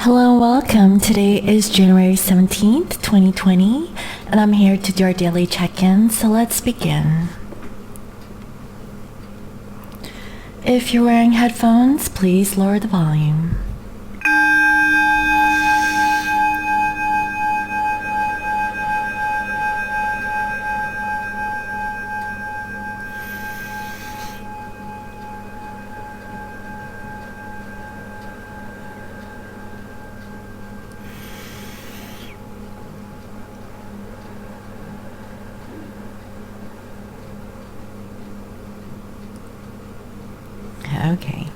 Hello and welcome. Today is January 17th, 2020, and I'm here to do our daily check-in, so let's begin. If you're wearing headphones, please lower the volume. Okay.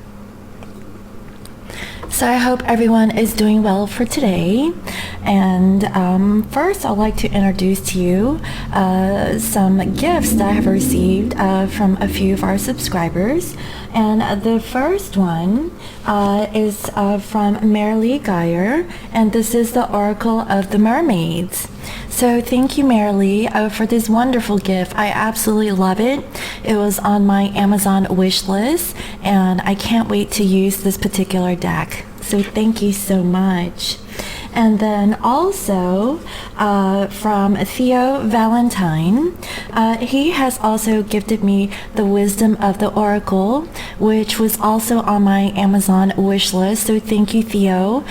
So I hope everyone is doing well for today. And first, I'd like to introduce to you some gifts that I have received from a few of our subscribers. And the first one is from Marilee Geyer, and this is the Oracle of the Mermaids. So thank you, Marilee, for this wonderful gift. I absolutely love it. It was on my Amazon wish list, and I can't wait to use this particular deck. So thank you so much. And then also from Theo Valentine, he has also gifted me the Wisdom of the Oracle, which was also on my Amazon wish list. So thank you, Theo,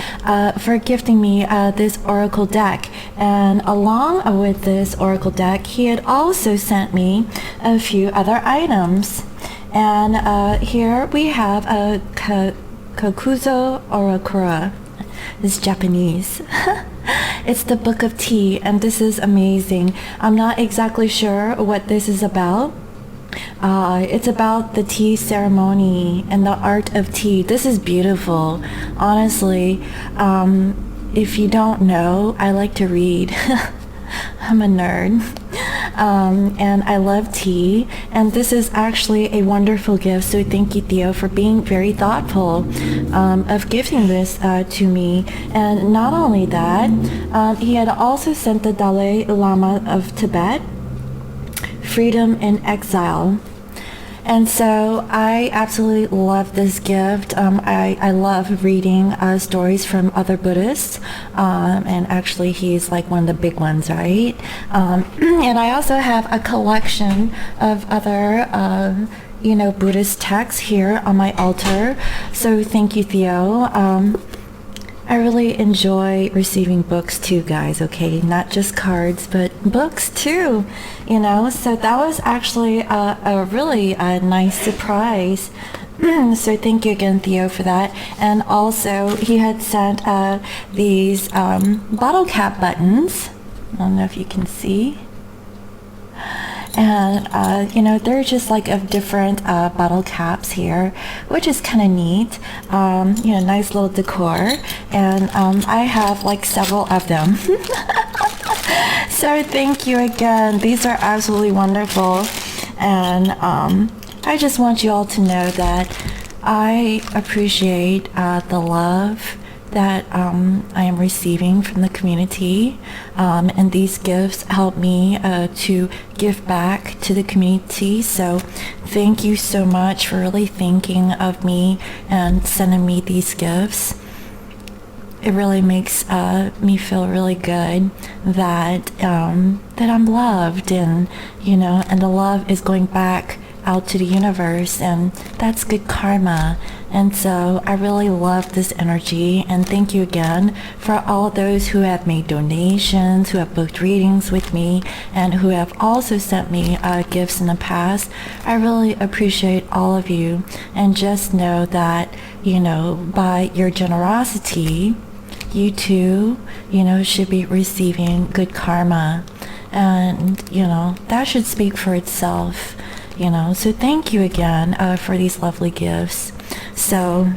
for gifting me this Oracle deck. And along with this Oracle deck, he had also sent me a few other items. And here we have a Kakuzo Orakura. It's Japanese. It's the Book of Tea, and this is amazing. I'm not exactly sure what this is about. It's about the tea ceremony and the art of tea. This is beautiful. Honestly, if you don't know, I like to read. I'm a nerd. And I love tea, and this is actually a wonderful gift, so thank you, Theo, for being very thoughtful of gifting this to me. And not only that, he had also sent the Dalai Lama of Tibet, Freedom in Exile. And so I absolutely love this gift. I love reading stories from other Buddhists, and actually he's like one of the big ones, right? And I also have a collection of other Buddhist texts here on my altar. So thank you, Theo. I really enjoy receiving books too, guys, okay? Not just cards, but books too, So that was actually a really nice surprise. So thank you again, Theo, for that. And also, he had sent these bottle cap buttons. I don't know if you can see. And they're just like of different bottle caps here, which is kind of neat. Nice little decor. And I have like several of them. So thank you again. These are absolutely wonderful. And I just want you all to know that I appreciate the love that I am receiving from the community, and these gifts help me to give back to the community. So thank you so much for really thinking of me and sending me these gifts. It really makes me feel really good that I'm loved, and and the love is going back out to the universe, and that's good karma. And so I really love this energy, and thank you again for all those who have made donations, who have booked readings with me, and who have also sent me gifts in the past. I really appreciate all of you, and just know that by your generosity, you too should be receiving good karma, and that should speak for itself. So thank you again for these lovely gifts. So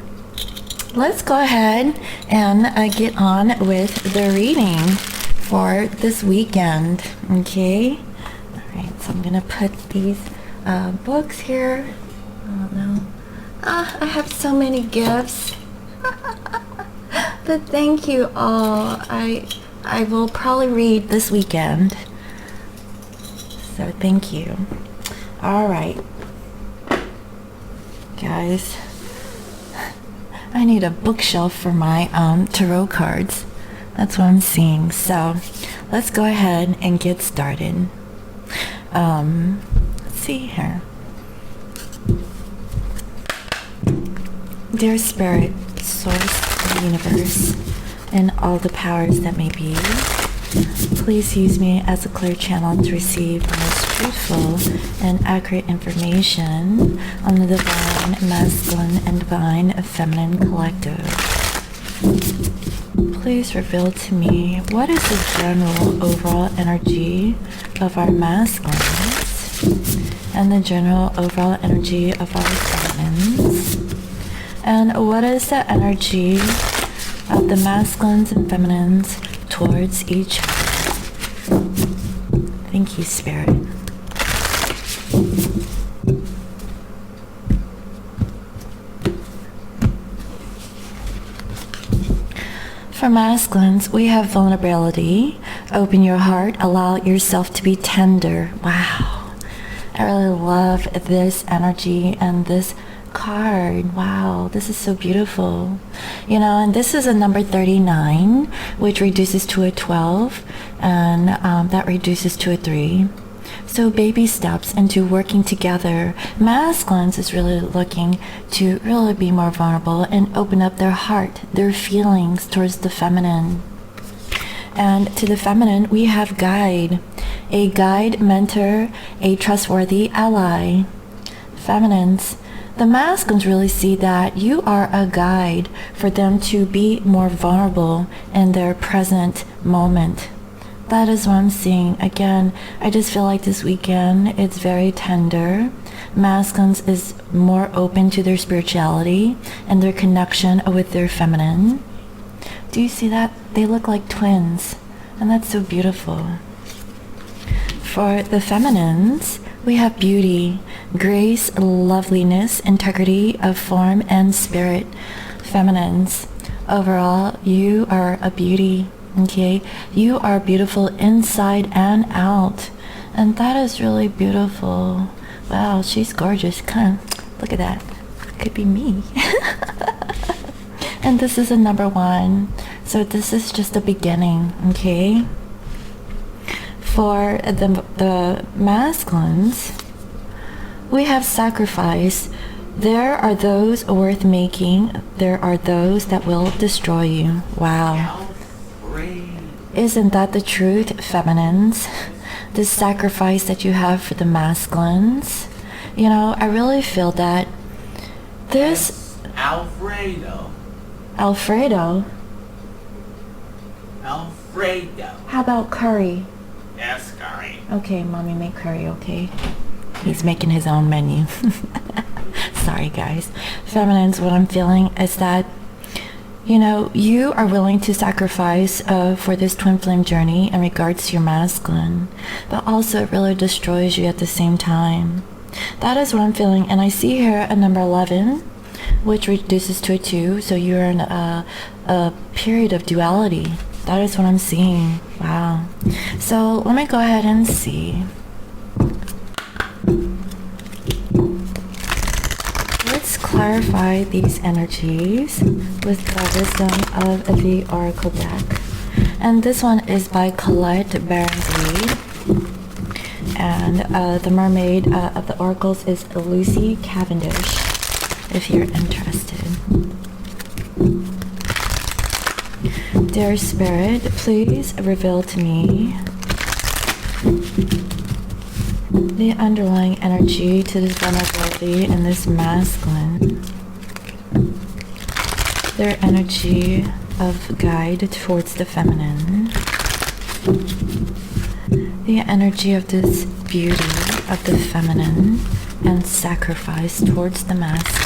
let's go ahead and get on with the reading for this weekend. Okay. All right. So I'm gonna put these books here. Oh no. I have so many gifts. But thank you all. I will probably read this weekend. So thank you. All right, guys, I need a bookshelf for my tarot cards. That's what I'm seeing. So let's go ahead and get started. Let's see here. Dear Spirit, Source, Universe, and all the powers that may be, please use me as a clear channel to receive the most truthful and accurate information on the divine masculine and divine feminine collective. Please reveal to me what is the general overall energy of our masculines and the general overall energy of our feminines, and what is the energy of the masculines and feminines towards each other. Thank you, Spirit. For masculines, we have vulnerability. Open your heart, allow yourself to be tender. Wow. I really love this energy and this card. Wow, this is so beautiful. You know, and this is a number 39, which reduces to a 12, and that reduces to a 3. So baby steps into working together. Masculines is really looking to really be more vulnerable and open up their heart, their feelings towards the feminine. And to the feminine, we have guide. A guide, mentor, a trustworthy ally. Feminines, the masculines really see that you are a guide for them to be more vulnerable in their present moment. That is what I'm seeing. Again, I just feel like this weekend, it's very tender. Masculines is more open to their spirituality and their connection with their feminine. Do you see that? They look like twins, and that's so beautiful. For the feminines, we have beauty, grace, loveliness, integrity of form and spirit. Feminines, overall, you are a beauty. Okay, you are beautiful inside and out, and that is really beautiful. Wow, she's gorgeous. Come, look at that. Could be me. And this is a number 1, so this is just the beginning. Okay. For the masculines, we have sacrifice. There are those worth making. There are those that will destroy you. Wow. Isn't that the truth, feminines? The sacrifice that you have for the masculines. You know, I really feel that this... Alfredo. Alfredo? Alfredo. How about curry? Yes, curry. Okay, mommy, make curry, okay? He's making his own menu. Sorry, guys. Feminines, what I'm feeling is that, you know, you are willing to sacrifice for this twin flame journey in regards to your masculine, but also it really destroys you at the same time. That is what I'm feeling. And I see here a number 11, which reduces to a 2, so you're in a period of duality. That is what I'm seeing. Wow. So let me go ahead and see. Let's clarify these energies with the wisdom of the Oracle deck. And this one is by Colette Baron-Reid. And the mermaid of the oracles is Lucy Cavendish, if you're interested. Dear Spirit, please reveal to me the underlying energy to this vulnerability in this masculine, their energy of guide towards the feminine, the energy of this beauty of the feminine, and sacrifice towards the masculine.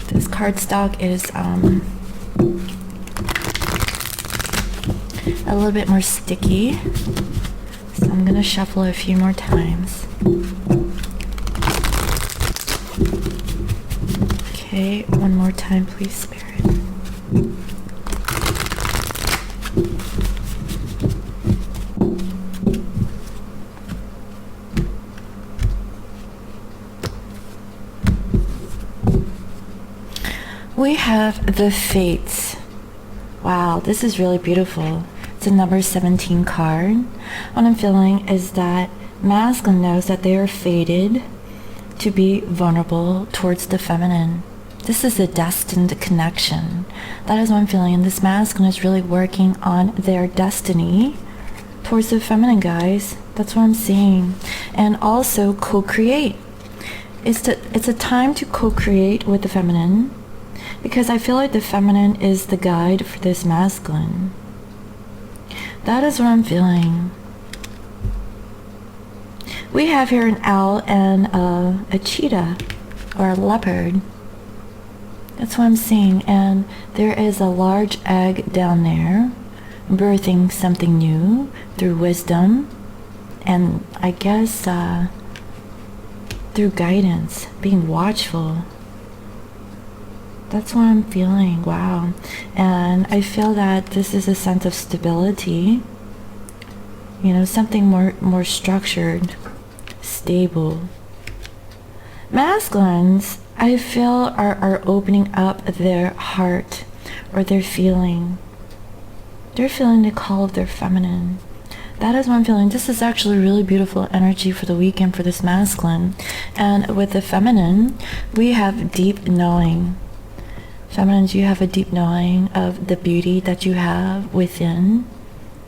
This cardstock is a little bit more sticky, so I'm gonna shuffle a few more times. Okay, one more time, please, Spirit. we have the Fates. Wow, this is really beautiful. It's a number 17 card. What I'm feeling is that masculine knows that they are fated to be vulnerable towards the feminine. This is a destined connection. That is what I'm feeling. And this masculine is really working on their destiny towards the feminine, guys. That's what I'm seeing. And also co-create. It's a time to co-create with the feminine, because I feel like the feminine is the guide for this masculine. That is what I'm feeling. We have here an owl and a cheetah or a leopard. That's what I'm seeing. And there is a large egg down there, birthing something new through wisdom, and I guess through guidance, being watchful. That's what I'm feeling. Wow. And I feel that this is a sense of stability, you know, something more structured, stable. Masculines, I feel, are opening up their heart, or they're feeling the call of their feminine. That is what I'm feeling. This is actually really beautiful energy for the weekend for this masculine. And with the feminine, we have deep knowing. Feminines, you have a deep knowing of the beauty that you have within,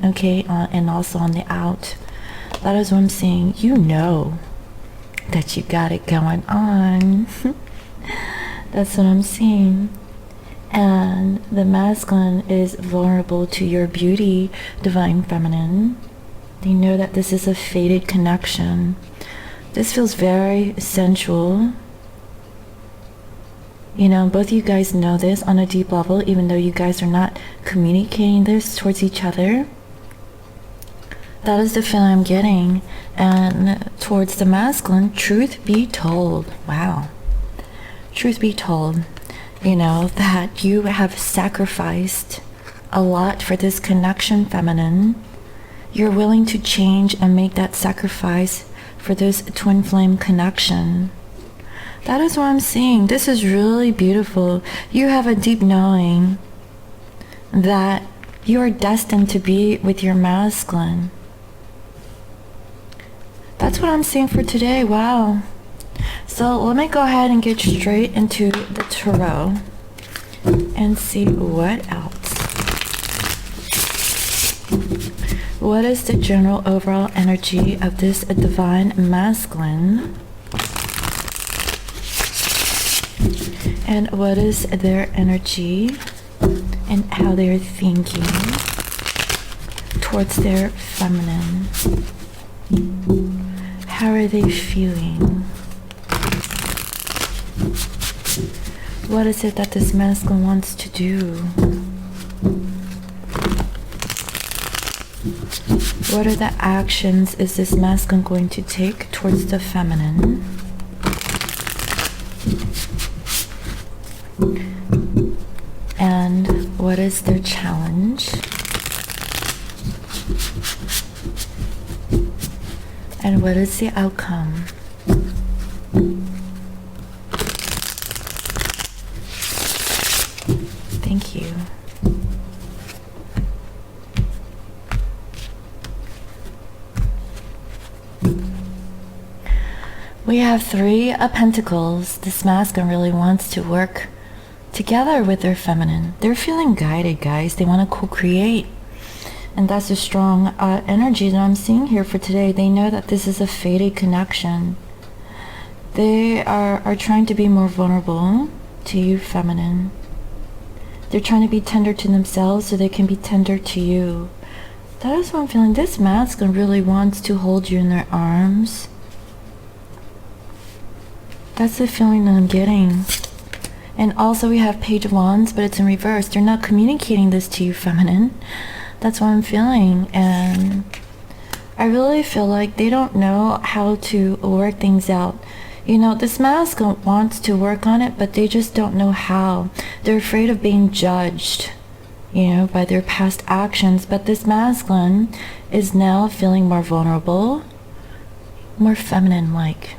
okay, and also on the out. That is what I'm seeing. You know that you got it going on. That's what I'm seeing. And the masculine is vulnerable to your beauty, divine feminine. They know that this is a fated connection. This feels very sensual. You know, both of you guys know this on a deep level, even though you guys are not communicating this towards each other. That is the feeling I'm getting. And towards the masculine, truth be told. Wow. Truth be told, you know, that you have sacrificed a lot for this connection, feminine. You're willing to change and make that sacrifice for this twin flame connection. That is what I'm seeing. This is really beautiful. You have a deep knowing that you are destined to be with your masculine. That's what I'm seeing for today. Wow. So let me go ahead and get straight into the tarot and see what else. What is the general overall energy of this divine masculine? And what is their energy and how they're thinking towards their feminine? How are they feeling? What is it that this masculine wants to do? What are the actions is this masculine going to take towards the feminine? And what is their challenge? And what is the outcome? Thank you. We have 3 of Pentacles. This masculine really wants to work together with their feminine. They're feeling guided, guys. They want to co-create. And that's a strong energy that I'm seeing here for today. They know that this is a fated connection. They are trying to be more vulnerable to you, feminine. They're trying to be tender to themselves so they can be tender to you. That is what I'm feeling. This masculine really wants to hold you in their arms. That's the feeling that I'm getting. And also we have Page of Wands, but it's in reverse. They're not communicating this to you, feminine. That's what I'm feeling. And I really feel like they don't know how to work things out. You know, this masculine wants to work on it, but they just don't know how. They're afraid of being judged, you know, by their past actions. But this masculine is now feeling more vulnerable, more feminine-like.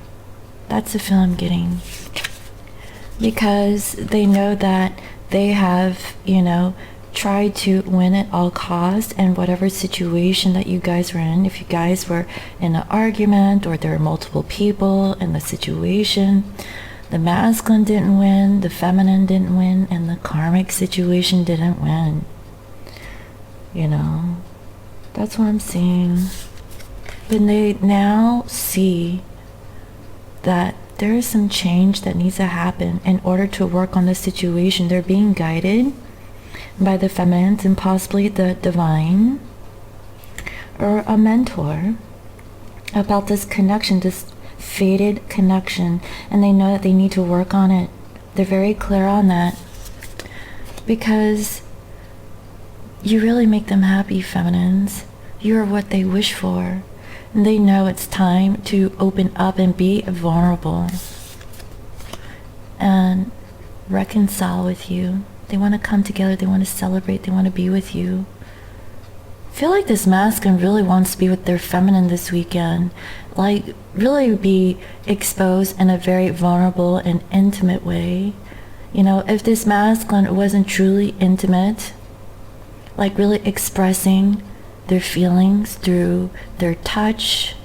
That's the feeling I'm getting. Because they know that they have, you know, tried to win at all costs, and whatever situation that you guys were in, if you guys were in an argument or there were multiple people in the situation, the masculine didn't win, the feminine didn't win, and the karmic situation didn't win. You know, that's what I'm seeing. But they now see that there is some change that needs to happen in order to work on the situation. They're being guided by the feminine and possibly the divine or a mentor about this connection, this fated connection, and they know that they need to work on it. They're very clear on that because you really make them happy, feminines. You are what they wish for, and they know it's time to open up and be vulnerable and reconcile with you. They want to come together, they want to celebrate, they want to be with you. I feel like this masculine really wants to be with their feminine this weekend. Like, really be exposed in a very vulnerable and intimate way. You know, if this masculine wasn't truly intimate, like really expressing their feelings through their touch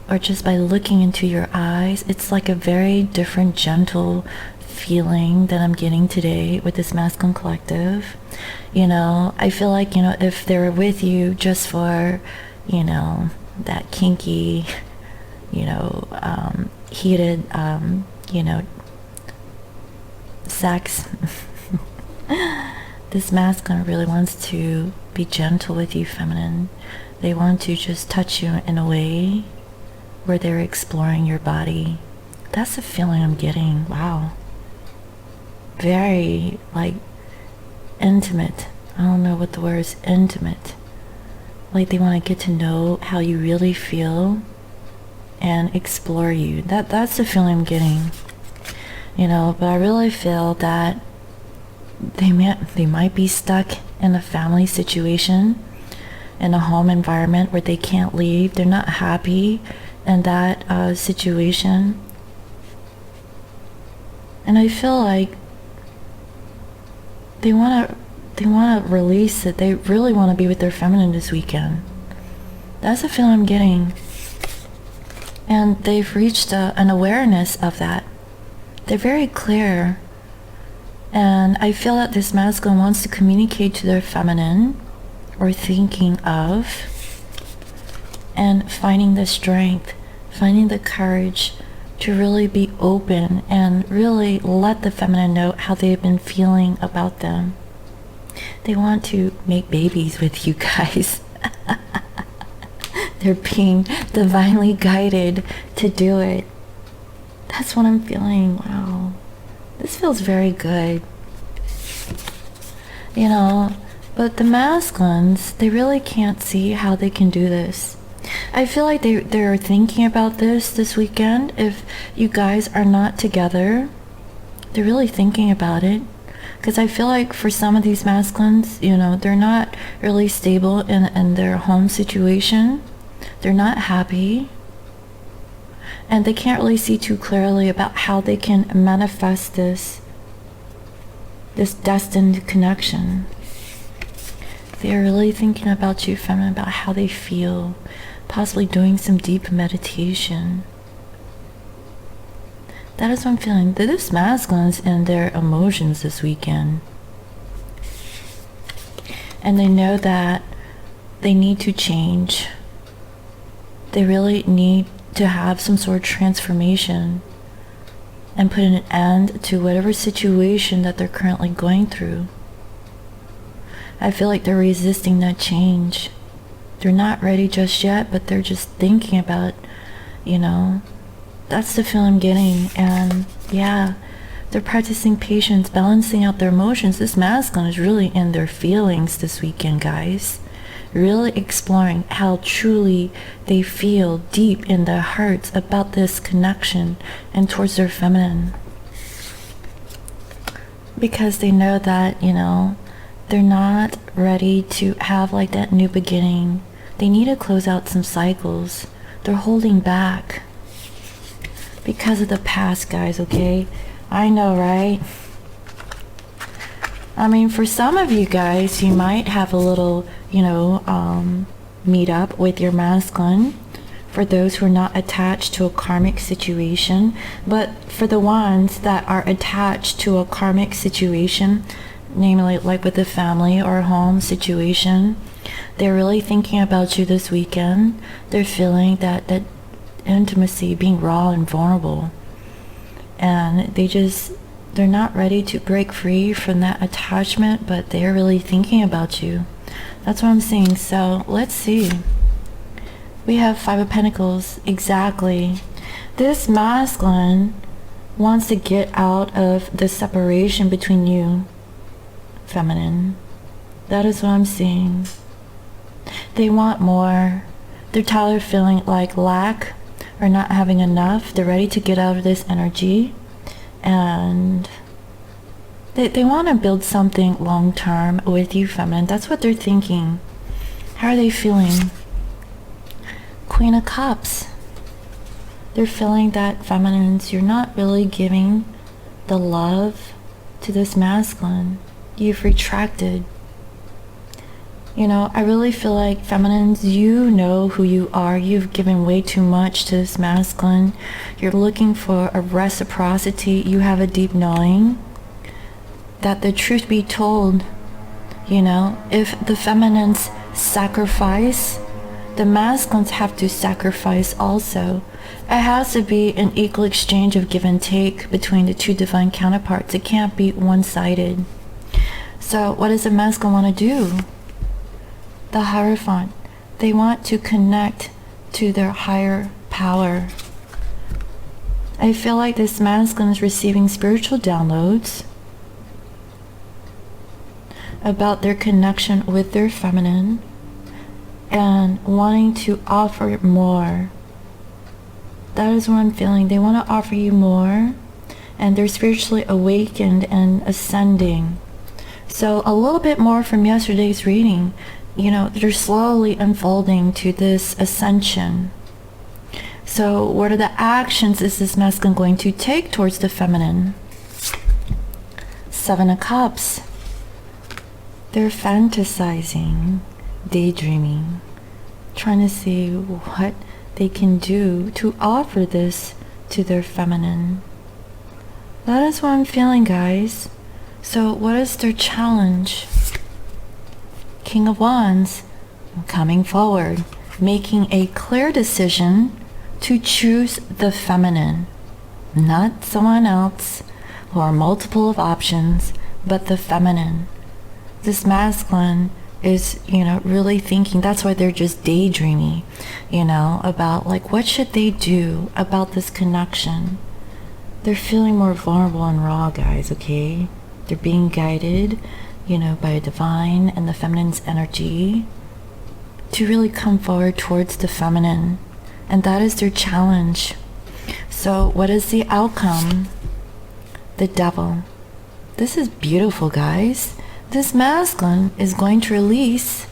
or just by looking into your eyes, it's like a very different, gentle feeling that I'm getting today with this masculine collective. You know, I feel like, you know, if they're with you just for, you know, that kinky, you know, heated, you know, sex, this masculine really wants to be gentle with you, feminine. They want to just touch you in a way where they're exploring your body. That's the feeling I'm getting. Wow. Very, like, intimate. I don't know what the word is, intimate. Like they want to get to know how you really feel and explore you. That's the feeling I'm getting. You know, but I really feel that they might be stuck in a family situation, in a home environment where they can't leave. They're not happy in that situation. And I feel like they want to release it. They really want to be with their feminine this weekend. That's the feeling I'm getting. And they've reached an awareness of that. They're very clear. And I feel that this masculine wants to communicate to their feminine, or thinking of, and finding the strength, finding the courage to really be open and really let the feminine know how they've been feeling about them. They want to make babies with you guys. They're being divinely guided to do it. That's what I'm feeling. Wow. This feels very good. You know, but the masculines, they really can't see how they can do this. I feel like they're thinking about this weekend. If you guys are not together, they're really thinking about it. Because I feel like for some of these masculines, you know, they're not really stable in their home situation. They're not happy. And they can't really see too clearly about how they can manifest this destined connection. They're really thinking about you, feminine, about how they feel, possibly doing some deep meditation. That is what I'm feeling. This masculine's in their emotions this weekend. And they know that they need to change. They really need to have some sort of transformation and put an end to whatever situation that they're currently going through. I feel like they're resisting that change. They're not ready just yet, but they're just thinking about, you know, that's the feeling I'm getting. And yeah, they're practicing patience, balancing out their emotions. This masculine is really in their feelings this weekend, guys. Really exploring how truly they feel deep in their hearts about this connection and towards their feminine. Because they know that, you know, they're not ready to have like that new beginning. They need to close out some cycles. They're holding back because of the past, guys, okay? I know, right? I mean, for some of you guys, you might have a little, meet up with your masculine for those who are not attached to a karmic situation. But for the ones that are attached to a karmic situation, namely like with a family or a home situation, they're really thinking about you this weekend. They're feeling that intimacy, being raw and vulnerable. And they're not ready to break free from that attachment, but they're really thinking about you. That's what I'm seeing. So let's see. We have Five of Pentacles. Exactly. This masculine wants to get out of the separation between you, feminine. That is what I'm seeing. They want more. They're tired of feeling like lack or not having enough. They're ready to get out of this energy. And they want to build something long term with you, feminine. That's what they're thinking. How are they feeling? Queen of Cups. They're feeling that, feminines, you're not really giving the love to this masculine. You've retracted. I really feel like, feminines, you know who you are. You've given way too much to this masculine. You're looking for a reciprocity. You have a deep knowing that the truth be told, if the feminines sacrifice, the masculines have to sacrifice also. It has to be an equal exchange of give and take between the two divine counterparts. It can't be one-sided. So what does the masculine want to do? The Hierophant. They want to connect to their higher power. I feel like this masculine is receiving spiritual downloads about their connection with their feminine and wanting to offer more. That is what I'm feeling. They want to offer you more, and they're spiritually awakened and ascending. So a little bit more from yesterday's reading. They're slowly unfolding to this ascension. So what are the actions is this masculine going to take towards the feminine? Seven of Cups. They're fantasizing, daydreaming, trying to see what they can do to offer this to their feminine. That is what I'm feeling, guys. So what is their challenge? King of Wands, coming forward, making a clear decision to choose the feminine, not someone else or multiple of options, but the feminine. This masculine is, really thinking. That's why they're just daydreaming, about like what should they do about this connection. They're feeling more vulnerable and raw, guys, okay? They're being guided, by a divine and the feminine's energy to really come forward towards the feminine. And that is their challenge. So what is the outcome? The Devil. This is beautiful, guys. This masculine is going to release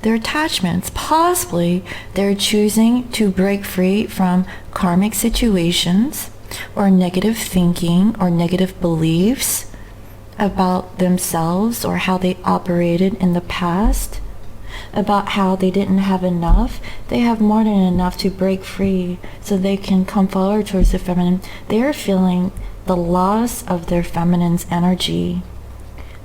their attachments. Possibly they're choosing to break free from karmic situations or negative thinking or negative beliefs about themselves or how they operated in the past, about how they didn't have enough. They have more than enough to break free so they can come forward towards the feminine. They are feeling the loss of their feminine's energy.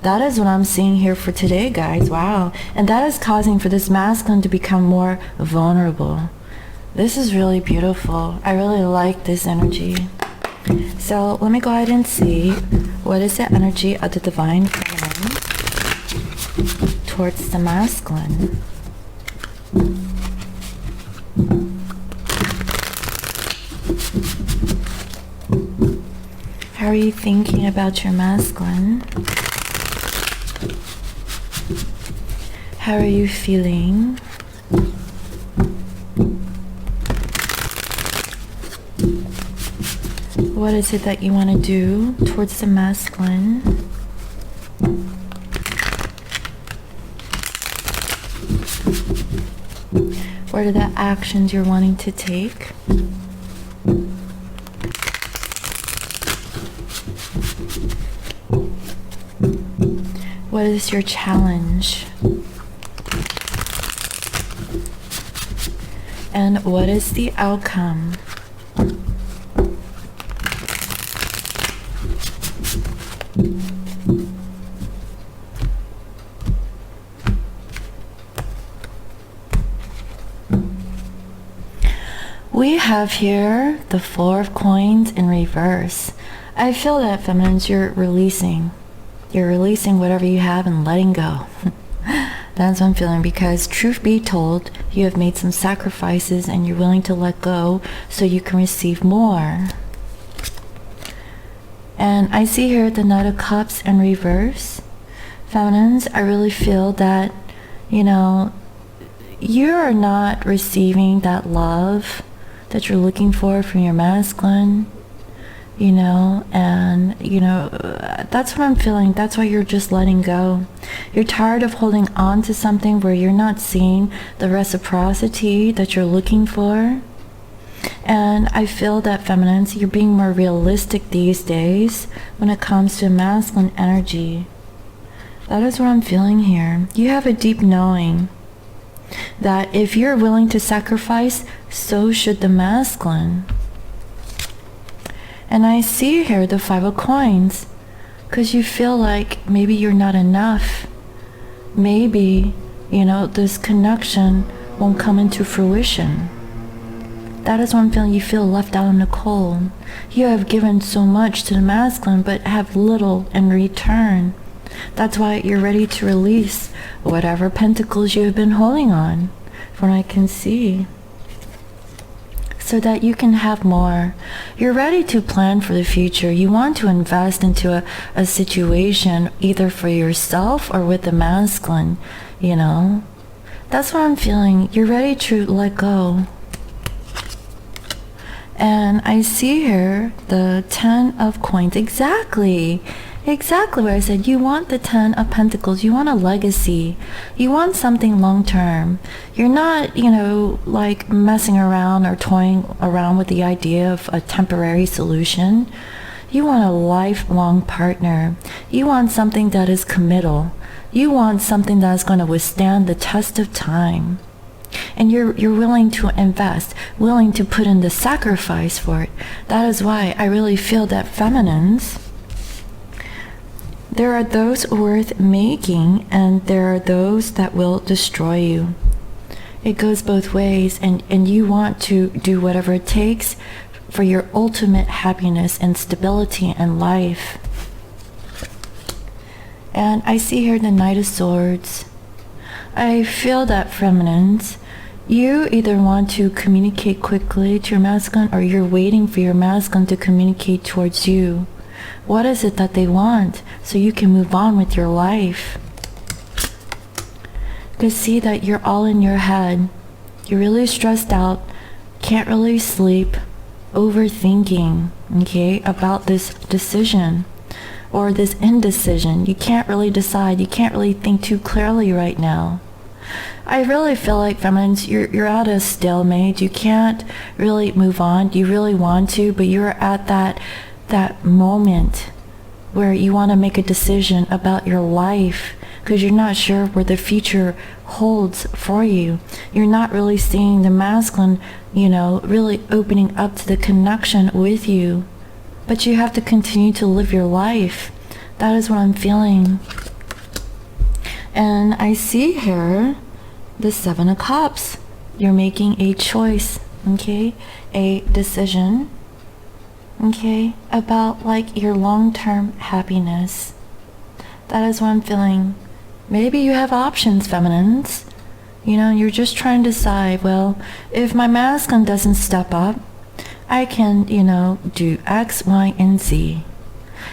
That is what I'm seeing here for today, guys. Wow. And that is causing for this masculine to become more vulnerable. This is really beautiful. I really like this energy. So let me go ahead and see what is the energy of the divine feminine towards the masculine. How are you thinking about your masculine? How are you feeling? What is it that you want to do towards the masculine? What are the actions you're wanting to take? What is your challenge? And what is the outcome? We have here the Four of Coins in reverse. I feel that, feminines, you're releasing. You're releasing whatever you have and letting go. That's what I'm feeling, because truth be told, you have made some sacrifices and you're willing to let go so you can receive more. And I see here the Knight of Cups in reverse. Feminines, I really feel that, you know, you are not receiving that love that you're looking for from your masculine, you know, and, you know, that's what I'm feeling. That's why you're just letting go. You're tired of holding on to something where you're not seeing the reciprocity that you're looking for. And I feel that, feminines, you're being more realistic these days when it comes to masculine energy. That is what I'm feeling here. You have a deep knowing that if you're willing to sacrifice, so should the masculine. And I see here the Five of Coins, because you feel like maybe you're not enough. Maybe, you know, this connection won't come into fruition. That is what I'm feeling. You feel left out in the cold. You have given so much to the masculine, but have little in return. That's why you're ready to release whatever pentacles you have been holding on, from what I can see, so that you can have more. You're ready to plan for the future. You want to invest into a situation, either for yourself or with the masculine, you know. That's what I'm feeling. You're ready to let go. And I see here the Ten of Coins. Exactly what I said. You want the Ten of Pentacles. You want a legacy. You want something long term. You're not, you know, like messing around or toying around with the idea of a temporary solution. You want a lifelong partner. You want something that is committal. You want something that is going to withstand the test of time. And you're willing to invest, willing to put in the sacrifice for it. That is why I really feel that, feminines, there are those worth making, and there are those that will destroy you. It goes both ways, and you want to do whatever it takes for your ultimate happiness and stability in life. And I see here the Knight of Swords. I feel that, feminines, you either want to communicate quickly to your masculine, or you're waiting for your masculine to communicate towards you. What is it that they want, so you can move on with your life? Because see that you're all in your head. You're really stressed out, can't really sleep, overthinking, okay, about this decision or this indecision. You can't really decide. You can't really think too clearly right now. I really feel like, feminines, you're at a stalemate. You can't really move on. You really want to, but you're at that moment where you want to make a decision about your life, because you're not sure where the future holds for you. You're not really seeing the masculine, you know, really opening up to the connection with you. But you have to continue to live your life. That is what I'm feeling. And I see here the Seven of Cups. You're making a choice, okay? A decision, okay, about like your long-term happiness. That is what I'm feeling. Maybe you have options, feminines. You know, you're just trying to decide, well, if my masculine doesn't step up, I can, you know, do X, Y, and Z.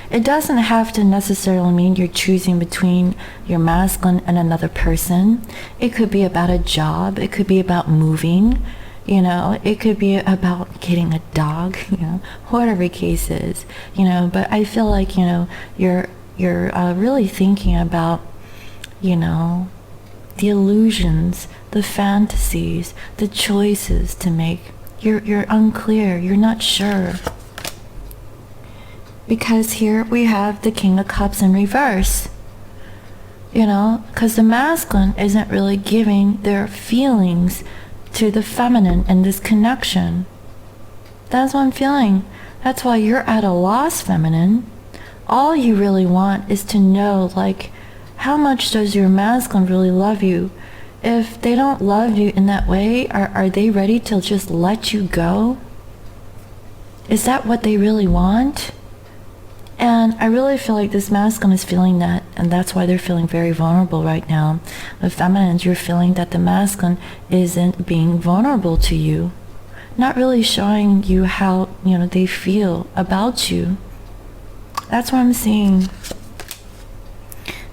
It doesn't have to necessarily mean you're choosing between your masculine and another person. It could be about a job. It could be about moving. You know, it could be about getting a dog, you know, whatever the case is, you know. But I feel like, you know, you're really thinking about, you know, the illusions, the fantasies, the choices to make. You're unclear. You're not sure. Because here we have the King of Cups in reverse. because the masculine isn't really giving their feelings to the feminine in this connection. That's what I'm feeling. That's why you're at a loss, feminine. All you really want is to know, like, how much does your masculine really love you? If they don't love you in that way, are they ready to just let you go? Is that what they really want? And I really feel like this masculine is feeling that, and that's why they're feeling very vulnerable right now. The feminines, you're feeling that the masculine isn't being vulnerable to you, not really showing you how, they feel about you. That's what I'm seeing.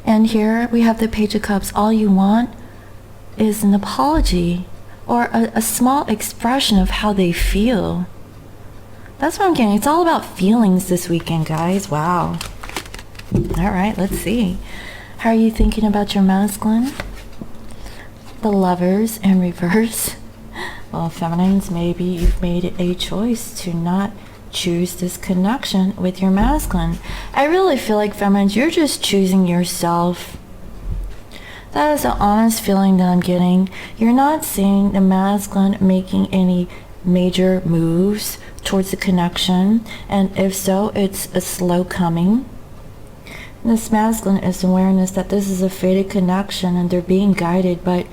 And here we have the Page of Cups. All you want is an apology or a small expression of how they feel. That's what I'm getting. It's all about feelings this weekend, guys. Wow. All right, let's see. How are you thinking about your masculine? The Lovers in reverse. Well, feminines, maybe you've made a choice to not choose this connection with your masculine. I really feel like, feminines, you're just choosing yourself. That is an honest feeling that I'm getting. You're not seeing the masculine making any major moves towards the connection, and if so, it's a slow coming. This masculine is awareness that this is a fated connection and they're being guided, but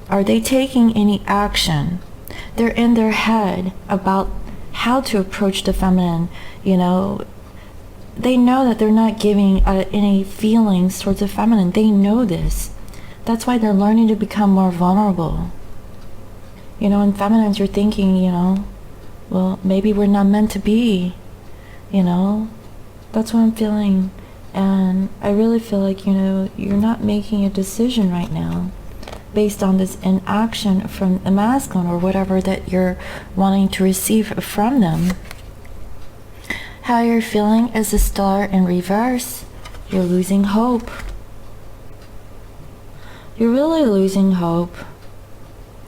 are they taking any action? They're in their head about how to approach the feminine. They know that they're not giving any feelings towards the feminine. They know this. That's why they're learning to become more vulnerable. In feminines, you're thinking, well, maybe we're not meant to be. That's what I'm feeling. And I really feel like, you're not making a decision right now based on this inaction from the masculine or whatever that you're wanting to receive from them. How you're feeling is the Star in reverse. You're losing hope. You're really losing hope.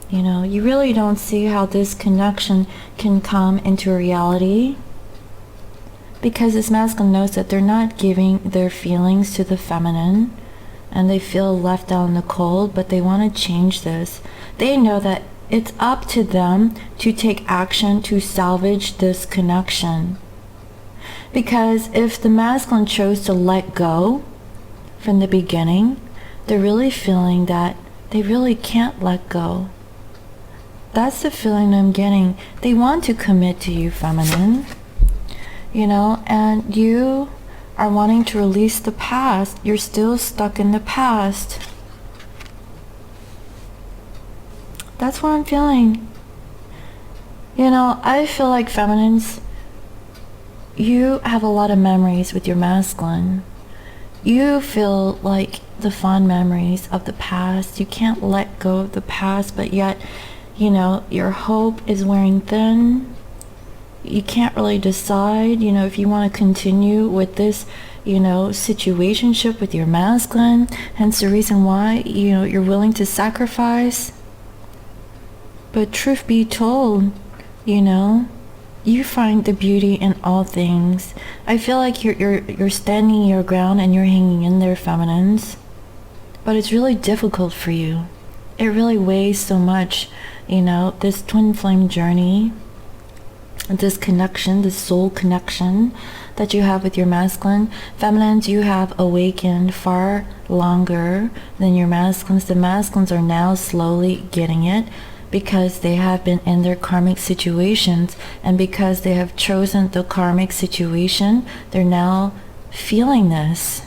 You really don't see how this connection can come into reality, because this masculine knows that they're not giving their feelings to the feminine and they feel left out in the cold, but they want to change this. They know that it's up to them to take action to salvage this connection. Because if the masculine chose to let go from the beginning, they're really feeling that they really can't let go. That's the feeling I'm getting. They want to commit to you, feminine. And you are wanting to release the past. You're still stuck in the past. That's what I'm feeling. I feel like, feminines, you have a lot of memories with your masculine. You feel like the fond memories of the past. You can't let go of the past, but yet, your hope is wearing thin. You can't really decide, if you want to continue with this, situationship with your masculine. Hence the reason why, you're willing to sacrifice. But truth be told, you find the beauty in all things. I feel like you're standing your ground and you're hanging in there, feminines. But it's really difficult for you. It really weighs so much, this twin flame journey, this connection, this soul connection that you have with your masculine. Feminines, you have awakened far longer than your masculines. The masculines are now slowly getting it, because they have been in their karmic situations, and because they have chosen the karmic situation, they're now feeling this.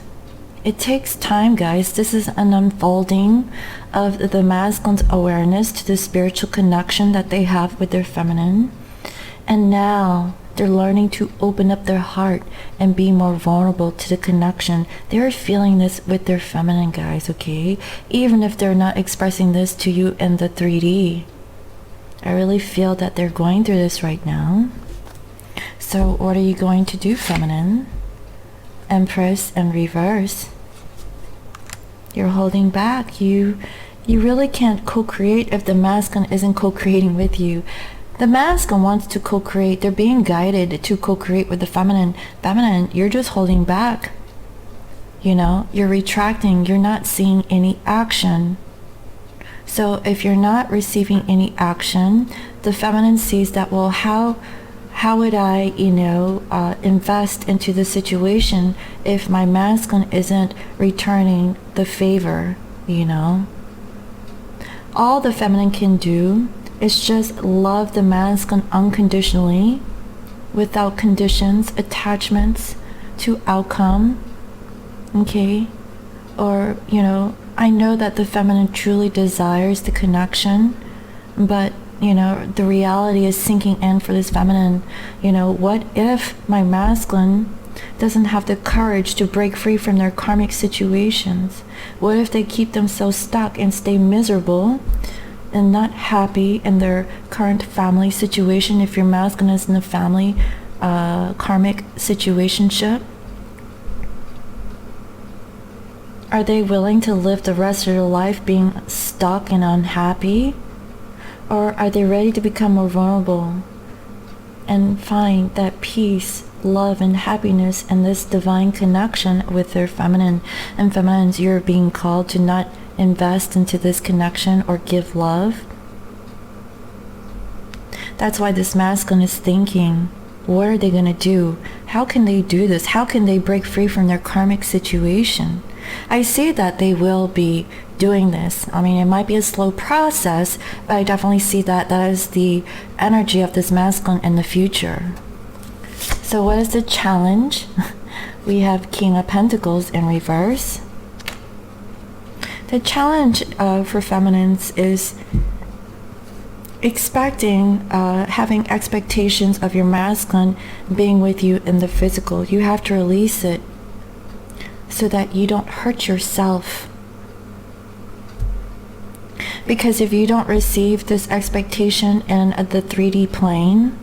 It takes time, guys. This is an unfolding of the masculine's awareness to the spiritual connection that they have with their feminine. And now they're learning to open up their heart and be more vulnerable to the connection. They're feeling this with their feminine, guys, okay? Even if they're not expressing this to you in the 3D. I really feel that they're going through this right now. So what are you going to do, feminine? Empress in reverse. You're holding back. You really can't co-create if the masculine isn't co-creating with you. The masculine wants to co-create. They're being guided to co-create with the feminine. Feminine, you're just holding back. You're retracting, you're not seeing any action. So if you're not receiving any action, the feminine sees that, well, how would I, invest into the situation if my masculine isn't returning the favor, All the feminine can do is just love the masculine unconditionally, without conditions, attachments to outcome, okay? Or, I know that the feminine truly desires the connection, but the reality is sinking in for this feminine. What if my masculine doesn't have the courage to break free from their karmic situations? What if they keep themselves stuck and stay miserable and not happy in their current family situation? If your masculine is in a family karmic situationship, are they willing to live the rest of their life being stuck and unhappy? Or are they ready to become more vulnerable and find that peace, love, and happiness in this divine connection with their feminine? And feminines, you're being called to not invest into this connection or give love. That's why this masculine is thinking, what are they going to do? How can they do this? How can they break free from their karmic situation? I see that they will be doing this. I mean, it might be a slow process, but I definitely see that is the energy of this masculine in the future. So what is the challenge? We have King of Pentacles in reverse. The challenge for feminines is having expectations of your masculine being with you in the physical. You have to release it so that you don't hurt yourself. Because if you don't receive this expectation in the 3D plane,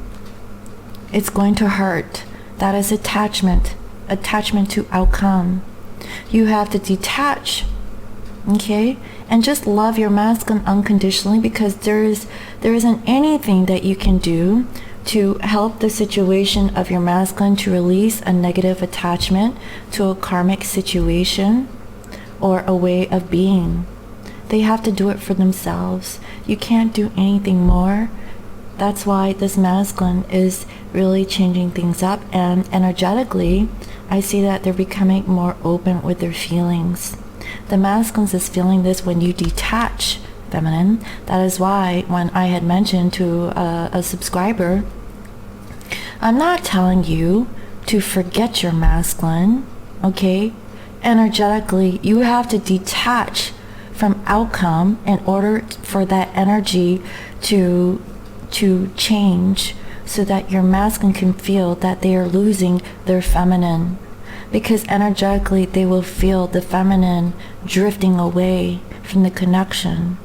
it's going to hurt. That is attachment to outcome. You have to detach, okay? And just love your masculine unconditionally, because there isn't anything that you can do to help the situation of your masculine to release a negative attachment to a karmic situation or a way of being. They have to do it for themselves. You can't do anything more. That's why this masculine is really changing things up, and energetically, I see that they're becoming more open with their feelings. The masculine is feeling this when you detach, feminine. That is why when I had mentioned to a subscriber, I'm not telling you to forget your masculine, okay? Energetically, you have to detach from outcome in order for that energy to change, so that your masculine can feel that they are losing their feminine. Because energetically they will feel the feminine drifting away from the connection,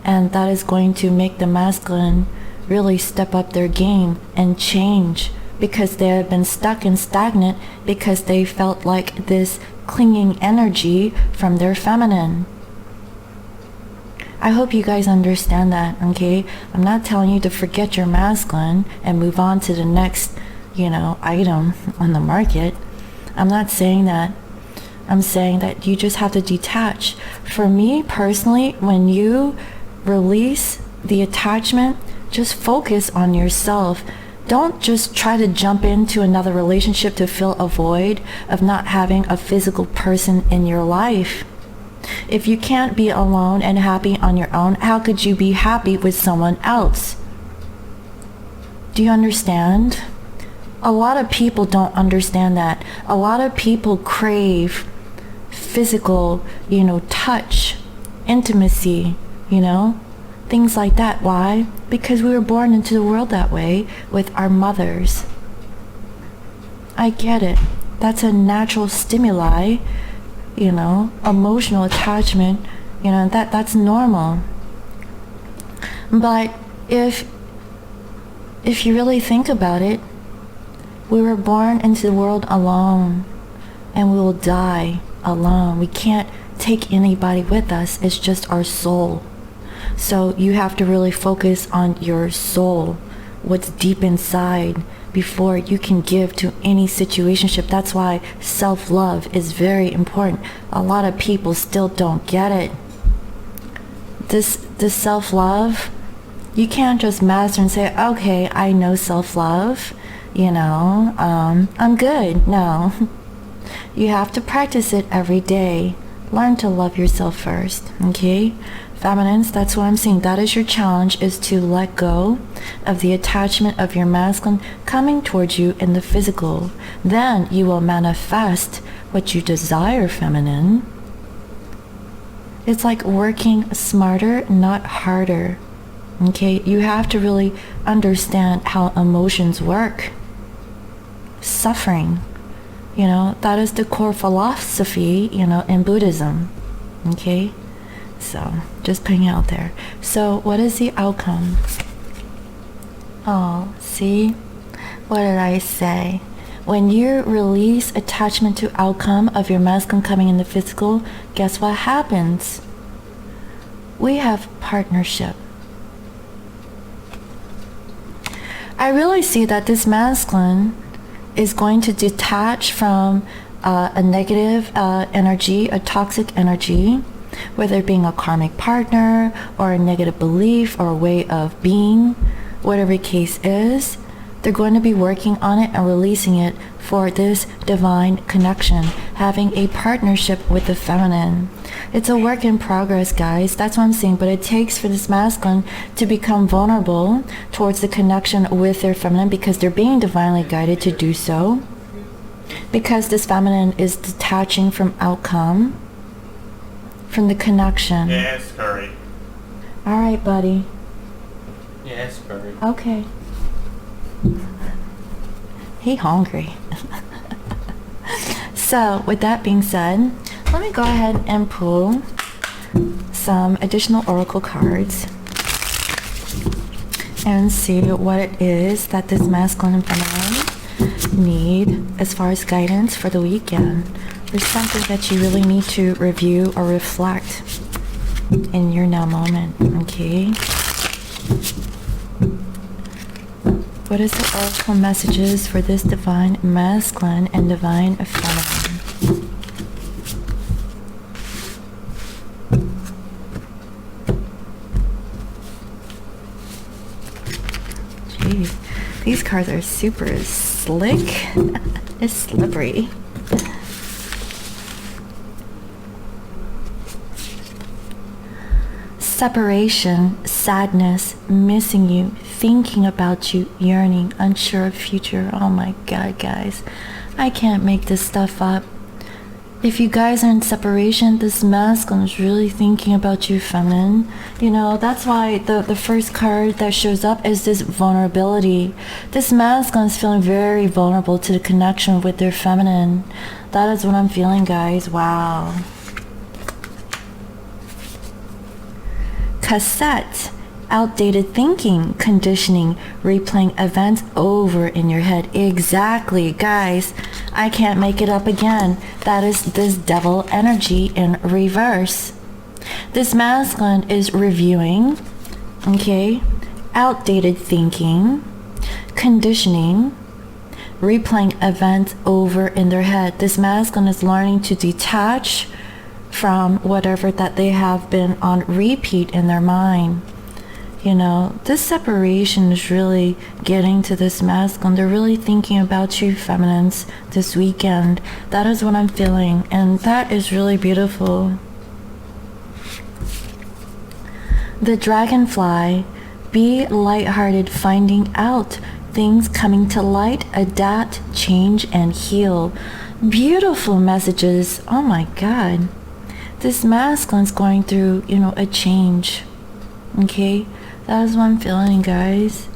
and that is going to make the masculine really step up their game and change, because they have been stuck and stagnant because they felt like this clinging energy from their feminine. I hope you guys understand that, okay? I'm not telling you to forget your masculine and move on to the next, item on the market. I'm not saying that. I'm saying that you just have to detach. For me personally, when you release the attachment, just focus on yourself. Don't just try to jump into another relationship to fill a void of not having a physical person in your life. If you can't be alone and happy on your own, how could you be happy with someone else? Do you understand? A lot of people don't understand that. A lot of people crave physical, touch, intimacy, things like that. Why? Because we were born into the world that way with our mothers. I get it. That's a natural stimuli, emotional attachment, that's normal. But if you really think about it, we were born into the world alone, and we will die alone. We can't take anybody with us. It's just our soul. So you have to really focus on your soul, what's deep inside, before you can give to any situationship. That's why self-love is very important. A lot of people still don't get it. This self-love, you can't just master and say, okay, I know self-love, I'm good. No. You have to practice it every day. Learn to love yourself first, okay? Feminines, that's what I'm saying. That is your challenge, is to let go of the attachment of your masculine coming towards you in the physical. Then you will manifest what you desire, feminine. It's like working smarter, not harder. Okay, you have to really understand how emotions work. Suffering, that is the core philosophy, in Buddhism. Okay, so just putting it out there. So what is the outcome? Oh, see, what did I say? When you release attachment to outcome of your masculine coming in the physical, guess what happens? We have partnership. I really see that this masculine is going to detach from a negative energy, a toxic energy, whether it being a karmic partner or a negative belief or a way of being, whatever the case is. They're going to be working on it and releasing it for this divine connection, having a partnership with the feminine. It's a work in progress, guys. That's what I'm saying. But it takes for this masculine to become vulnerable towards the connection with their feminine, because they're being divinely guided to do so. Because this feminine is detaching from outcome, from the connection. Yes, Curry. All right, buddy. Yes, Curry. Okay. He hungry. So with that being said, let me go ahead and pull some additional oracle cards and see what it is that this masculine and feminine need as far as guidance for the weekend. There's something that you really need to review or reflect in your now moment, okay? What is the oracle messages for this divine masculine and divine feminine? Jeez, these cards are super slick. It's slippery. Separation, sadness, missing you, thinking about you, yearning, unsure of future. Oh my God, guys. I can't make this stuff up. If you guys are in separation, this masculine is really thinking about you, feminine. That's why the first card that shows up is this vulnerability. This masculine is feeling very vulnerable to the connection with their feminine. That is what I'm feeling, guys. Wow. Cassette, outdated thinking, conditioning, replaying events over in your head. Exactly, guys. I can't make it up again. That is this devil energy in reverse. This masculine is reviewing, okay, outdated thinking, conditioning, replaying events over in their head. This masculine is learning to detach from whatever that they have been on repeat in their mind. This separation is really getting to this masculine. They're really thinking about you, feminines, this weekend. That is what I'm feeling, and that is really beautiful. The dragonfly, be lighthearted, finding out things coming to light, adapt, change, and heal. Beautiful messages. Oh my God. This masculine's going through, a change. Okay? That is what I'm feeling, guys.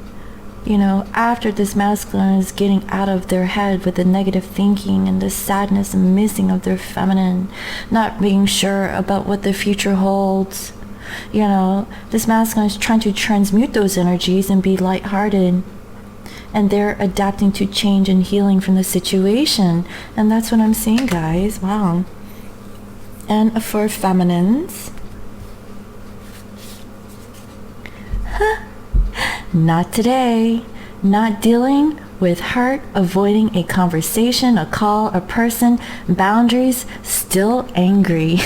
After this masculine is getting out of their head with the negative thinking and the sadness and missing of their feminine, not being sure about what the future holds. This masculine is trying to transmute those energies and be lighthearted. And they're adapting to change and healing from the situation. And that's what I'm seeing, guys. Wow. And for feminines, not today. Not dealing with hurt, avoiding a conversation, a call, a person, boundaries, still angry.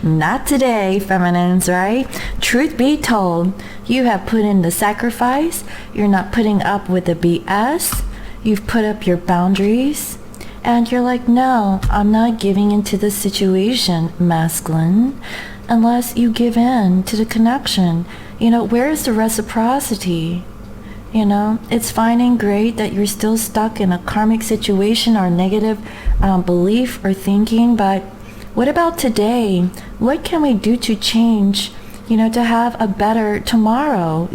Not today, feminines, right? Truth be told, you have put in the sacrifice. You're not putting up with the BS. You've put up your boundaries. And you're like, no, I'm not giving into the situation, masculine, unless you give in to the connection. Where's the reciprocity? It's fine and great that you're still stuck in a karmic situation or negative belief or thinking, but what about today? What can we do to change, to have a better tomorrow,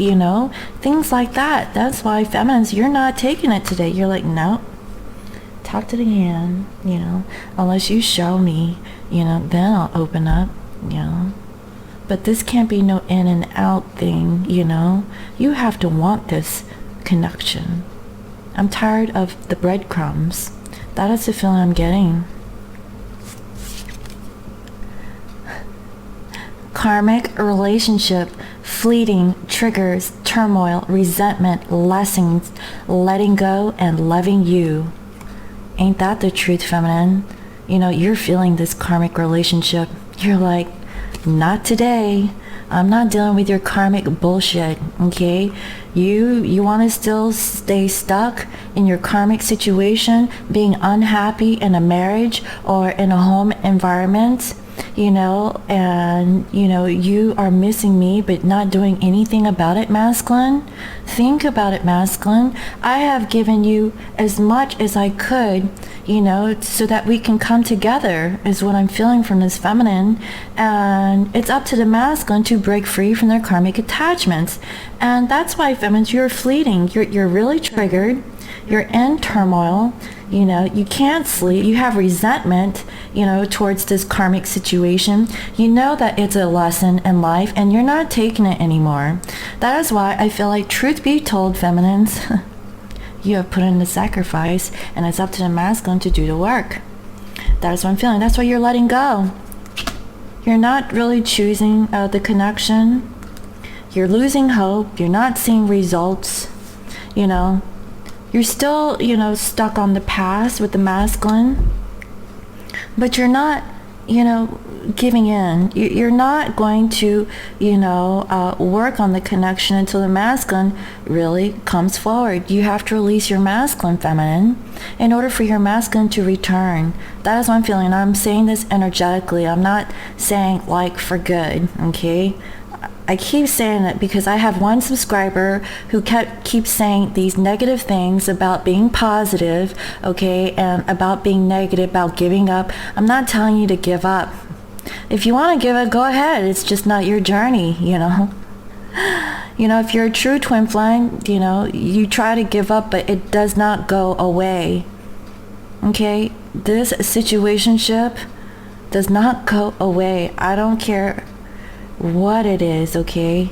things like that. That's why, feminines, you're not taking it today. You're like, no, talk to the hand, unless you show me, then I'll open up, But this can't be no in and out thing, You have to want this connection. I'm tired of the breadcrumbs. That is the feeling I'm getting. Karmic relationship, fleeting, triggers, turmoil, resentment, lessons, letting go, and loving you. Ain't that the truth, feminine? You're feeling this karmic relationship. You're like, not today. I'm not dealing with your karmic bullshit, okay? You want to still stay stuck in your karmic situation, being unhappy in a marriage or in a home environment, and you are missing me but not doing anything about it, masculine. Think about it, masculine. I have given you as much as I could, so that we can come together, is what I'm feeling from this feminine. And it's up to the masculine to break free from their karmic attachments. And that's why, feminines, you're fleeting. You're really triggered. You're in turmoil. You can't sleep. You have resentment, towards this karmic situation. You know that it's a lesson in life and you're not taking it anymore. That is why I feel like, truth be told, feminines, you have put in the sacrifice and it's up to the masculine to do the work. That is what I'm feeling. That's why you're letting go. You're not really choosing the connection. You're losing hope. You're not seeing results. You're still, stuck on the past with the masculine, but you're not, giving in. You're not going to, work on the connection until the masculine really comes forward. You have to release your masculine, feminine, in order for your masculine to return. That is what I'm feeling. I'm saying this energetically. I'm not saying like for good, okay? I keep saying it because I have one subscriber who keeps saying these negative things about being positive, okay, and about being negative, about giving up. I'm not telling you to give up. If you want to give up, go ahead. It's just not your journey, If you're a true twin flame, you try to give up, but it does not go away. Okay? This situationship does not go away. I don't care what it is, okay?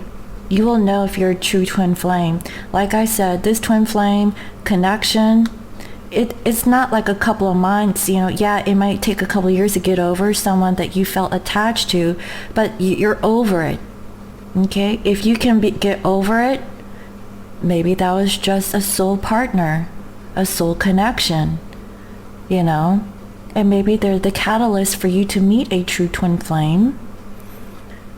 You will know if you're a true twin flame. Like I said, this twin flame connection, it's not like a couple of months, Yeah, it might take a couple of years to get over someone that you felt attached to, but you're over it, okay? If you can get over it, maybe that was just a soul partner, a soul connection, And maybe they're the catalyst for you to meet a true twin flame.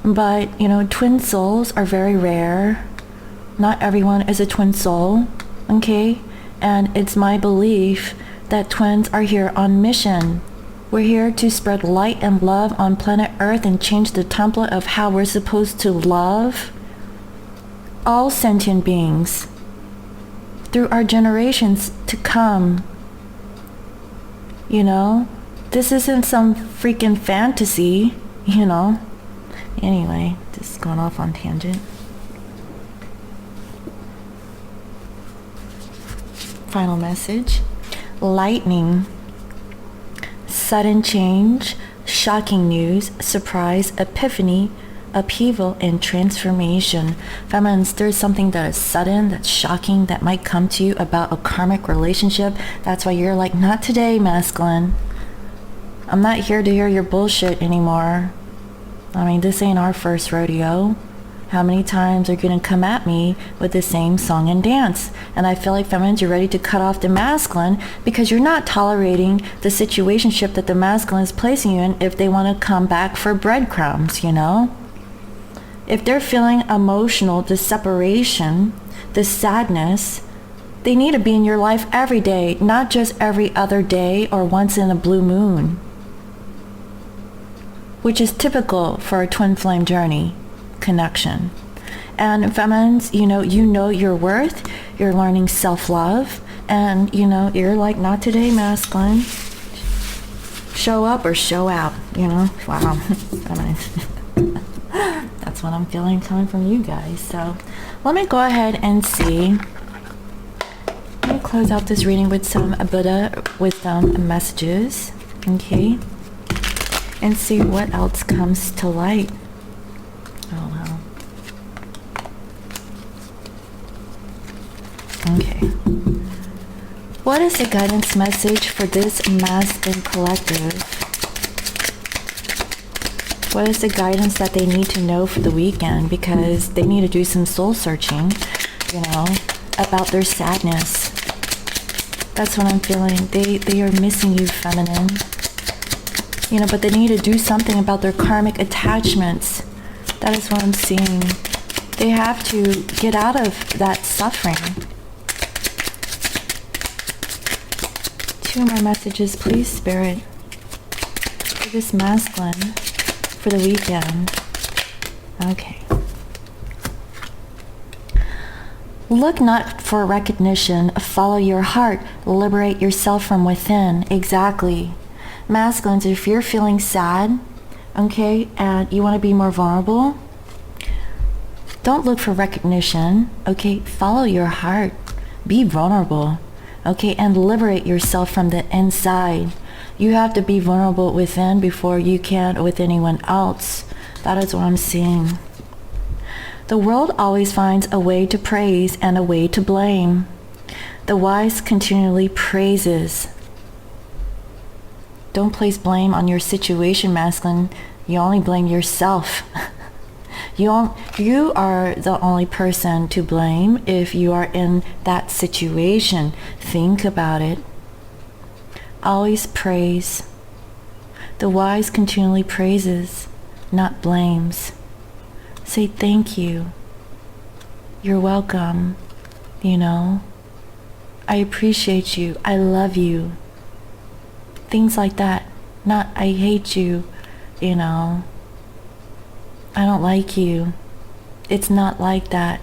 But, twin souls are very rare. Not everyone is a twin soul, okay? And it's my belief that twins are here on mission. We're here to spread light and love on planet Earth and change the template of how we're supposed to love all sentient beings through our generations to come. This isn't some freaking fantasy, Anyway, just going off on tangent. Final message. Lightning. Sudden change, shocking news, surprise, epiphany, upheaval, and transformation. Feminines, there's something that is sudden, that's shocking, that might come to you about a karmic relationship. That's why you're like, not today, masculine. I'm not here to hear your bullshit anymore. This ain't our first rodeo. How many times are you going to come at me with the same song and dance? And I feel like feminines, you're ready to cut off the masculine because you're not tolerating the situationship that the masculine is placing you in if they want to come back for breadcrumbs, you know? If they're feeling emotional, the separation, the sadness, they need to be in your life every day, not just every other day or once in a blue moon, which is typical for a twin flame journey connection. And feminines, you know your worth, you're learning self-love, and you're like, not today, masculine. Show up or show out, Wow. Feminines. That's what I'm feeling coming from you guys. So let me go ahead and see. Let me close out this reading with some Buddha wisdom messages. Okay. And see what else comes to light. Oh, wow. Okay. What is the guidance message for this masculine collective? What is the guidance that they need to know for the weekend? Because they need to do some soul searching, about their sadness. That's what I'm feeling. They are missing you, feminine. But they need to do something about their karmic attachments. That is what I'm seeing. They have to get out of that suffering. 2 more messages, please, Spirit. For this masculine, for the weekend. Okay. Look not for recognition. Follow your heart. Liberate yourself from within. Exactly. Masculines, if you're feeling sad, okay, and you want to be more vulnerable, don't look for recognition, okay? Follow your heart. Be vulnerable, okay? And liberate yourself from the inside. You have to be vulnerable within before you can with anyone else. That is what I'm seeing. The world always finds a way to praise and a way to blame. The wise continually praises. Don't place blame on your situation, masculine. You only blame yourself. You are the only person to blame if you are in that situation. Think about it. Always praise. The wise continually praises, not blames. Say thank you. You're welcome. I appreciate you. I love you. Things like that. Not I hate you. I don't like you. It's not like that.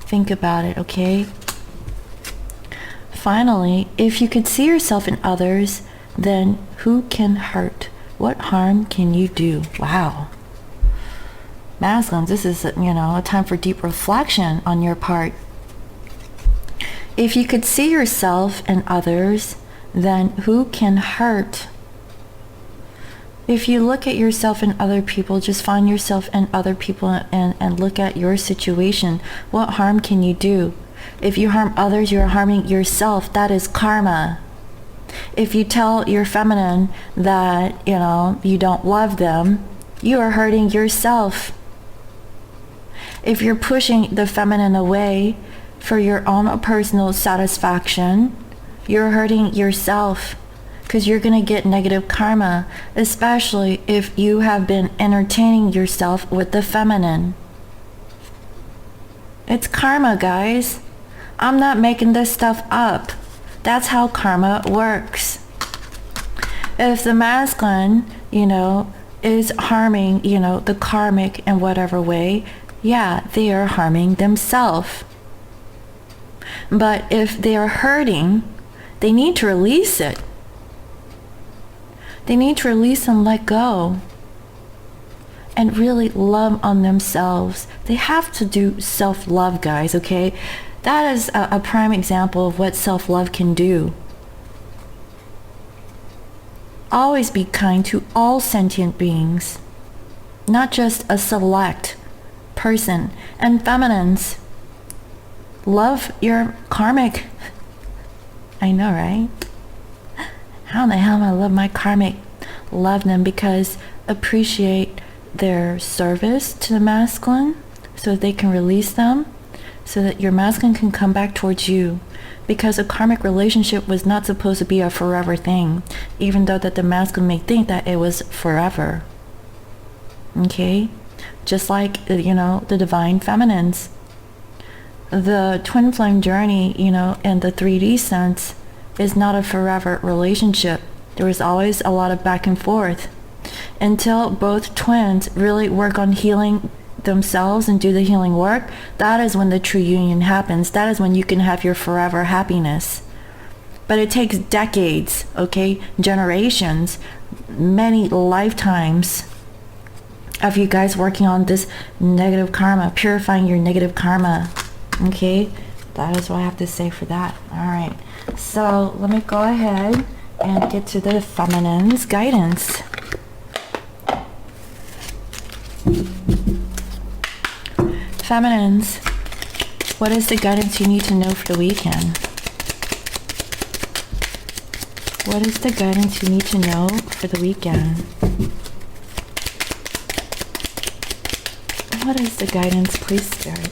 Think about it, okay? Finally, if you could see yourself in others, then who can hurt? What harm can you do? Wow. Masculines, this is, a time for deep reflection on your part. If you could see yourself in others, then who can hurt? If you look at yourself in other people, just find yourself in other people and look at your situation. What harm can you do? If you harm others, you're harming yourself. That is karma. If you tell your feminine that, you don't love them, you are hurting yourself. If you're pushing the feminine away for your own personal satisfaction, you're hurting yourself because you're going to get negative karma, especially if you have been entertaining yourself with the feminine. It's karma, guys. I'm not making this stuff up. That's how karma works. If the masculine, is harming, the karmic in whatever way, yeah, they are harming themselves. But if they are hurting, they need to release it. They need to release and let go. And really love on themselves. They have to do self-love, guys, okay? That is a prime example of what self-love can do. Always be kind to all sentient beings, not just a select person. And feminines, love your karmic. I know, right? How in the hell am I love my karmic? Love them because appreciate their service to the masculine so that they can release them, so that your masculine can come back towards you. Because a karmic relationship was not supposed to be a forever thing, even though that the masculine may think that it was forever. Okay? Just like, the divine feminines. The twin flame journey, in the 3D sense, is not a forever relationship. There is always a lot of back and forth. Until both twins really work on healing themselves and do the healing work, that is when the true union happens. That is when you can have your forever happiness. But it takes decades, okay, generations, many lifetimes of you guys working on this negative karma, purifying your negative karma. Okay, that is what I have to say for that. All right, so let me go ahead and get to the feminine's guidance. Feminines, what is the guidance you need to know for the weekend? What is the guidance you need to know for the weekend? What is the guidance, please, Spirit?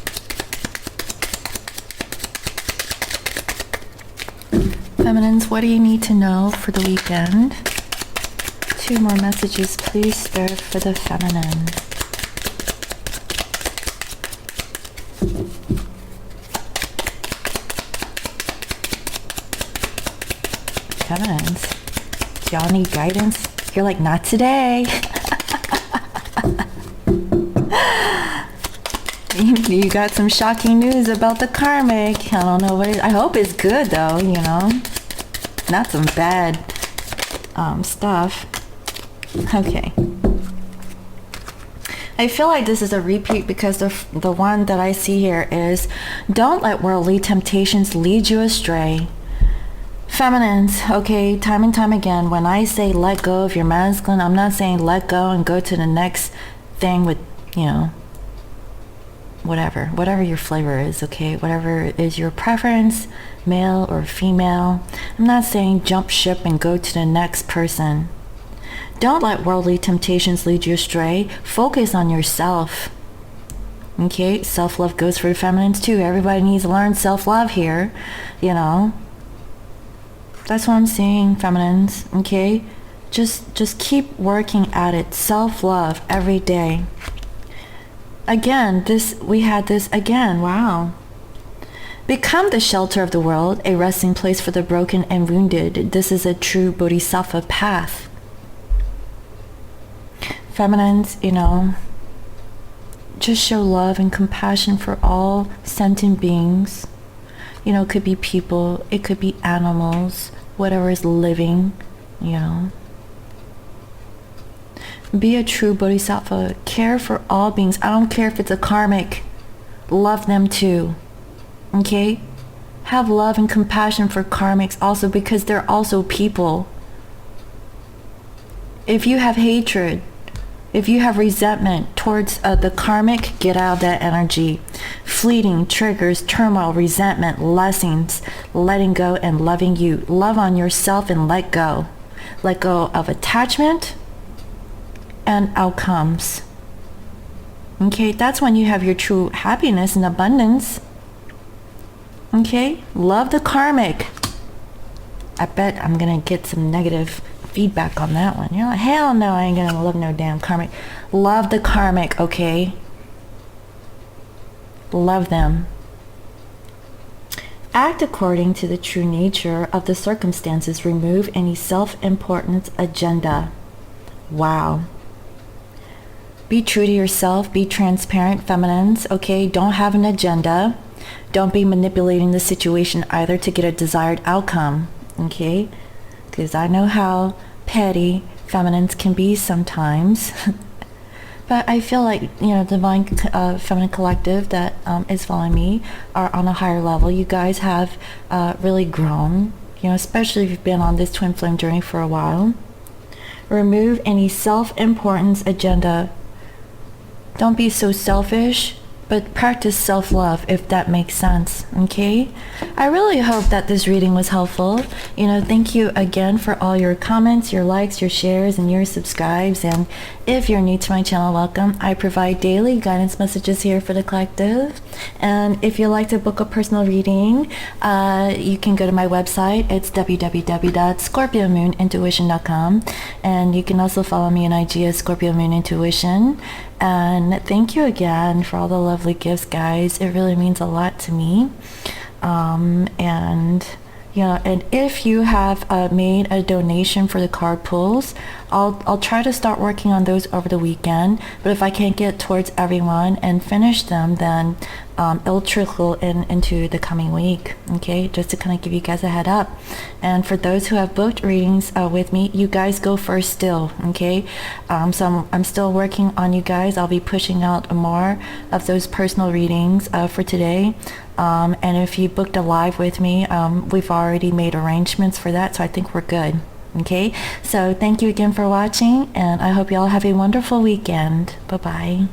Feminines, what do you need to know for the weekend? 2 more messages, please, Spirit, for the feminine. Feminines, do y'all need guidance? You're like, not today. You got some shocking news about the karmic. I don't know what it is. I hope it's good though, not some bad stuff. Okay, I feel like this is a repeat because the one that I see here is, don't let worldly temptations lead you astray. Feminines, okay, time and time again, when I say let go of your masculine, I'm not saying let go and go to the next thing with, whatever your flavor is, okay, whatever is your preference, male or female. I'm not saying jump ship and go to the next person. Don't let worldly temptations lead you astray. Focus on yourself. Okay, self-love goes for the feminines too. Everybody needs to learn self-love here, That's what I'm saying, feminines, okay? Just keep working at it. Self-love every day. Again, we had this again, wow. Become the shelter of the world, a resting place for the broken and wounded. This is a true bodhisattva path. Feminines, just show love and compassion for all sentient beings. It could be people, it could be animals, whatever is living, Be a true bodhisattva. Care for all beings. I don't care if it's a karmic. Love them too. Okay? Have love and compassion for karmics also, because they're also people. If you have hatred, if you have resentment towards the karmic, get out of that energy. Fleeting triggers turmoil, resentment, lessons, letting go and loving you. Love on yourself and let go. Let go of attachment and outcomes. Okay, that's when you have your true happiness and abundance. Okay, love the karmic. I bet I'm gonna get some negative feedback on that one. You're like, hell no, I ain't gonna love no damn karmic. Love the karmic, okay? Love them. Act according to the true nature of the circumstances. Remove any self-importance agenda. Wow. Be true to yourself. Be transparent, feminines, okay? Don't have an agenda. Don't be manipulating the situation either to get a desired outcome, okay? Because I know how petty feminines can be sometimes. But I feel like, Divine Feminine Collective that is following me are on a higher level. You guys have really grown, especially if you've been on this twin flame journey for a while. Remove any self-importance agenda. Don't be so selfish but practice self-love, if that makes sense. Okay, I really hope that this reading was helpful. Thank you again for all your comments, your likes, your shares, and your subscribes. And if you're new to my channel, welcome. I provide daily guidance messages here for the collective. And if you'd like to book a personal reading, you can go to my website. It's www.scorpiomoonintuition.com, and you can also follow me on IG as Scorpio Moon Intuition. And thank you again for all the lovely gifts, guys. It really means a lot to me. And if you have made a donation for the card pulls, I'll try to start working on those over the weekend. But if I can't get towards everyone and finish them, then it'll trickle into the coming week. Okay, just to kind of give you guys a head up. And for those who have booked readings with me, you guys go first still. Okay, so I'm still working on you guys. I'll be pushing out more of those personal readings for today. And if you booked a live with me, we've already made arrangements for that, so I think we're good. Okay, so thank you again for watching, and I hope you all have a wonderful weekend. Bye-bye.